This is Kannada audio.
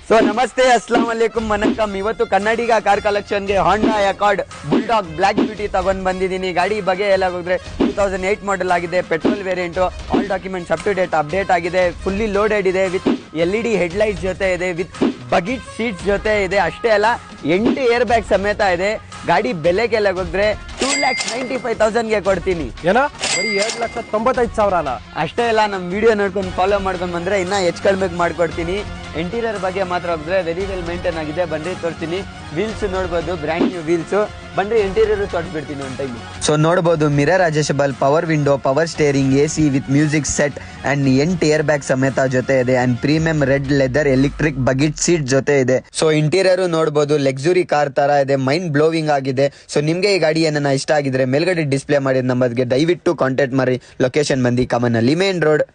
ಸೊ ನಮಸ್ತೆ ಅಸ್ಲಾಂ ವಲೈಕುಂ ವನಕಮ್. ಇವತ್ತು ಕನ್ನಡಿಗ ಕಾರ್ ಕಲೆಕ್ಷನ್ಗೆ Honda Accord bulldog black beauty ತಗೊಂಡ್ ಬಂದಿದ್ದೀನಿ. ಗಾಡಿ ಬಗ್ಗೆ ಎಲ್ಲ ಹೋದ್ರೆ 2008 ಮಾಡೆಲ್ ಆಗಿದೆ, petrol variant, all documents up to date update ಆಗಿದೆ, ಫುಲ್ಲಿ ಲೋಡೆಡ್ ಇದೆ, ವಿತ್ LED ಹೆಡ್ಲೈಟ್ಸ್ ಜೊತೆ ಇದೆ, ವಿತ್ ಬಗಿಟ್ ಸೀಟ್ಸ್ ಜೊತೆ ಇದೆ. ಅಷ್ಟೇ ಅಲ್ಲ 8 ಏರ್ ಬ್ಯಾಗ್ ಸಮೇತ ಇದೆ. ಗಾಡಿ ಬೆಲೆಗೆಲ್ಲ ಹೋದ್ರೆ 2,95,000ಗೆ ಕೊಡ್ತೀನಿ. ಏನೋ ಬರೀ 2,95,000. ಅಷ್ಟೇ ಅಲ್ಲ, ನಮ್ಮ ವಿಡಿಯೋ ನೋಡ್ಕೊಂಡು ಫಾಲೋ ಮಾಡ್ಕೊಂಡು ಬಂದ್ರೆ ಇನ್ನ ಹೆಚ್ಚು ಕಡಿಮೆ ಮಾಡ್ಕೊಡ್ತೀನಿ. ಇಂಟೀರಿಯರ್ ಬಗ್ಗೆ ಮಾತ್ರ ಹೋದ್ರೆ ವೆರಿ ವೆಲ್ ಮೇಂಟೈನ್ ಆಗಿದೆ. ಬನ್ರಿ ತೋರಿಸ್ತೀನಿ. ವೀಲ್ಸ್ ನೋಡ್ಬೋದು, ಬ್ರ್ಯಾಂಡ್ ನ್ಯೂ ವೀಲ್ಸ್. ಬನ್ರಿ ಇಂಟೀರಿಯರ್ ತೋರಿಸ್ಬಿಡ್ತೀನಿ ಒಂದು ಟೈಮ್. ಸೊ ನೋಡ್ಬೋದು, mirror adjustable, power window, power steering, AC with music set and 8 air bag ಸಮೇತ ಜೊತೆ ಇದೆ. And premium red leather electric bucket seat ಜೊತೆ ಇದೆ. ಸೊ ಇಂಟೀರಿಯರ್ ನೋಡ್ಬೋದು, ಲಕ್ಸುರಿ ಕಾರ್ ತರ ಇದೆ, ಮೈಂಡ್ ಬ್ಲೋವಿಂಗ್ ಆಗಿದೆ. ಸೊ ನಿಮ್ಗೆ ಈ ಗಾಡಿ ಏನನ್ನ ಇಷ್ಟ ಆಗಿದ್ರೆ ಮೇಲ್ಗಡೆ ಡಿಸ್ಪ್ಲೇ ಮಾಡಿದ ನಂಬರ್ಗೆ ದಯವಿಟ್ಟು ಕಾಂಟ್ಯಾಕ್ಟ್ ಮಾಡಿ. ಲೊಕೇಶನ್ ಬಂದು ಕಮನಹಳ್ಳಿ ಮೇನ್ ರೋಡ್.